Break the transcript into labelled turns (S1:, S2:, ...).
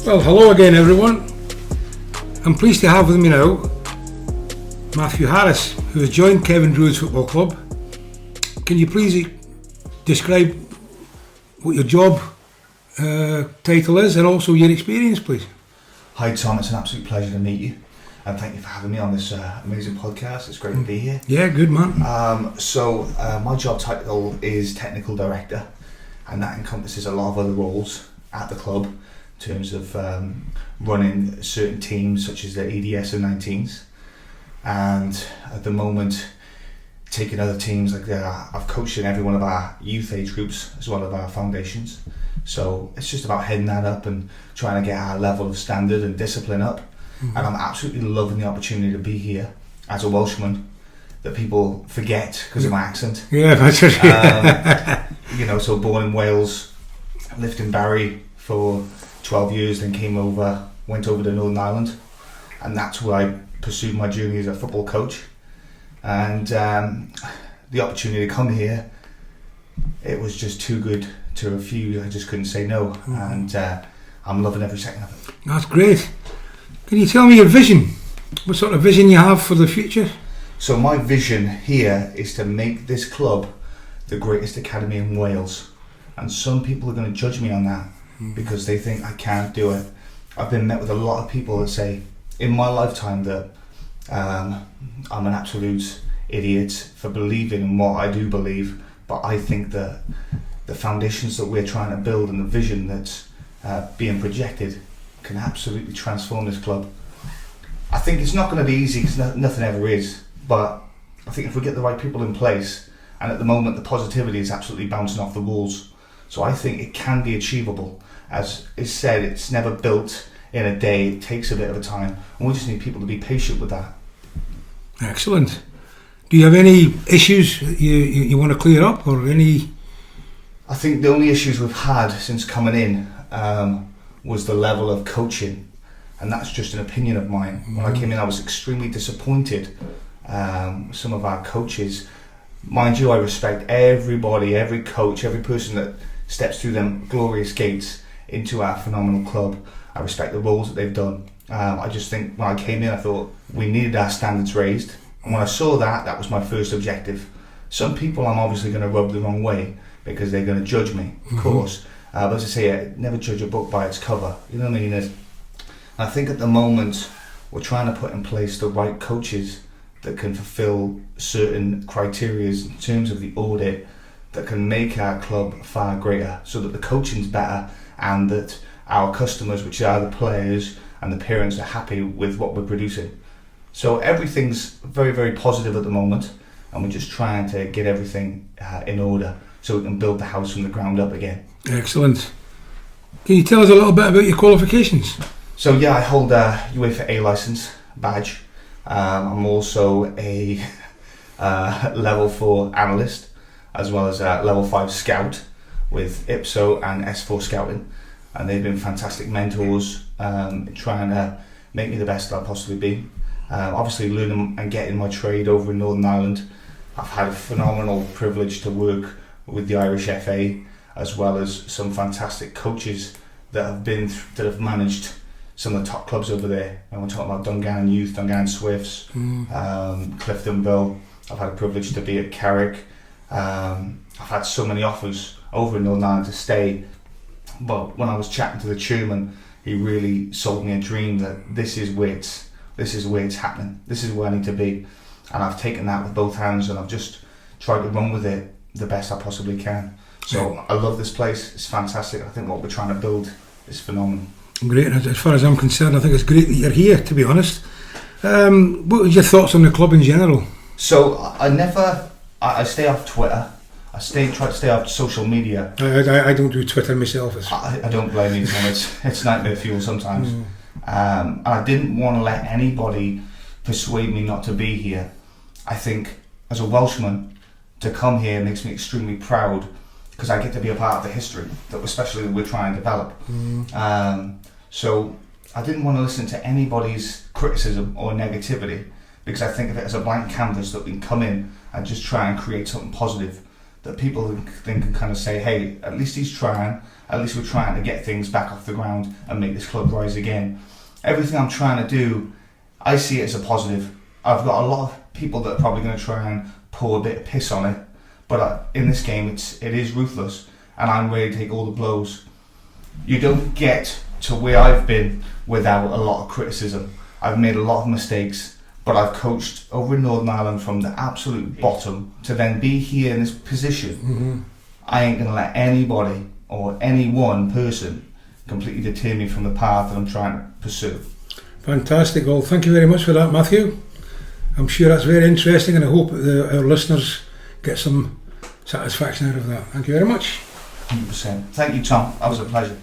S1: Well, hello again everyone. I'm pleased to have with me now Matthew Harris, who has joined Kevin Druids Football Club. Can you please describe what your job title is and also your experience, please?
S2: Hi Tom, it's an absolute pleasure to meet you and thank you for having me on this amazing podcast. It's great to be here.
S1: Yeah, good man.
S2: My job title is Technical Director, and that encompasses a lot of other roles at the club in terms of running certain teams such as the EDS and 19s, and at the moment taking other teams like I've coached in every one of our youth age groups as well as our foundations. So it's just about heading that up and trying to get our level of standard and discipline up. Mm-hmm. And I'm absolutely loving the opportunity to be here as a Welshman that people forget because of my accent.
S1: Yeah, that's it.
S2: So born in Wales, lived in Barry for 12 years, then went over to Northern Ireland, and that's where I pursued my journey as a football coach. And the opportunity to come here, it was just too good to refuse. I just couldn't say no. Mm-hmm. And I'm loving every second of it.
S1: That's great. Can you tell me your vision? What sort of vision you have for the future?
S2: So my vision here is to make this club the greatest academy in Wales. And some people are going to judge me on that because they think I can't do it. I've been met with a lot of people that say in my lifetime that I'm an absolute idiot for believing in what I do believe, but I think that the foundations that we're trying to build and the vision that's being projected can absolutely transform this club. I think it's not going to be easy because nothing ever is, but I think if we get the right people in place, and at the moment the positivity is absolutely bouncing off the walls, so I think it can be achievable. As is said, it's never built in a day, it takes a bit of a time, and we just need people to be patient with that.
S1: Excellent. Do you have any issues you want to clear up, or any?
S2: I think the only issues we've had since coming in was the level of coaching, and that's just an opinion of mine. When I came in, I was extremely disappointed. Some of our coaches, mind you, I respect everybody, every coach, every person that steps through them glorious gates into our phenomenal club. I respect the roles that they've done. I just think when I came in, I thought we needed our standards raised, and when I saw that was my first objective. Some people I'm obviously going to rub the wrong way because they're going to judge me, of course. But as I say, never judge a book by its cover. You know what I mean? I think at the moment we're trying to put in place the right coaches that can fulfil certain criteria in terms of the audit that can make our club far greater, so that the coaching's better and that our customers, which are the players and the parents, are happy with what we're producing. So everything's very, very positive at the moment, and we're just trying to get everything in order so we can build the house from the ground up again. Excellent.
S1: Can you tell us a little bit about your qualifications?
S2: So yeah, I hold a UEFA A licence badge. I'm also a level 4 analyst, as well as a level 5 scout with IPSO and S4 scouting, and they've been fantastic mentors in trying to make me the best that I possibly be. Obviously learning and getting my trade over in Northern Ireland, I've had a phenomenal privilege to work with the Irish FA, as well as some fantastic coaches that have managed some of the top clubs over there. And we're talking about Dungannon Youth, Dungannon Swifts, Cliftonville. I've had a privilege to be at Carrick. I've had so many offers over in Northern Ireland to stay, but when I was chatting to the chairman, he really sold me a dream that this is where it's happening. This is where I need to be, and I've taken that with both hands, and I've just tried to run with it the best I possibly can. So I love this place. It's fantastic. I think what we're trying to build is phenomenal.
S1: Great. As far as I'm concerned, I think it's great that you're here, to be honest. What are your thoughts on the club in general?
S2: So I stay off Twitter. I try to stay off social media.
S1: I don't do Twitter myself.
S2: I don't blame you, Tom. It's nightmare fuel sometimes. And I didn't want to let anybody persuade me not to be here. I think as a Welshman, to come here makes me extremely proud because I get to be a part of the history that especially we're trying to develop. So I didn't want to listen to anybody's criticism or negativity, because I think of it as a blank canvas that we can come in and just try and create something positive that people then can kind of say, hey, at least he's trying, at least we're trying to get things back off the ground and make this club rise again. Everything I'm trying to do, I see it as a positive. I've got a lot of people that are probably going to try and pour a bit of piss on it, but in this game it is ruthless, and I'm ready to take all the blows. You don't get to where I've been without a lot of criticism. I've made a lot of mistakes, but I've coached over in Northern Ireland from the absolute bottom to then be here in this position.
S1: Mm-hmm.
S2: I ain't going to let anybody or any one person completely deter me from the path that I'm trying to pursue.
S1: Fantastic. Well, thank you very much for that, Matthew. I'm sure that's very interesting, and I hope our listeners get some satisfaction out of that. Thank you very much.
S2: 100%. Thank you, Tom. That was a pleasure.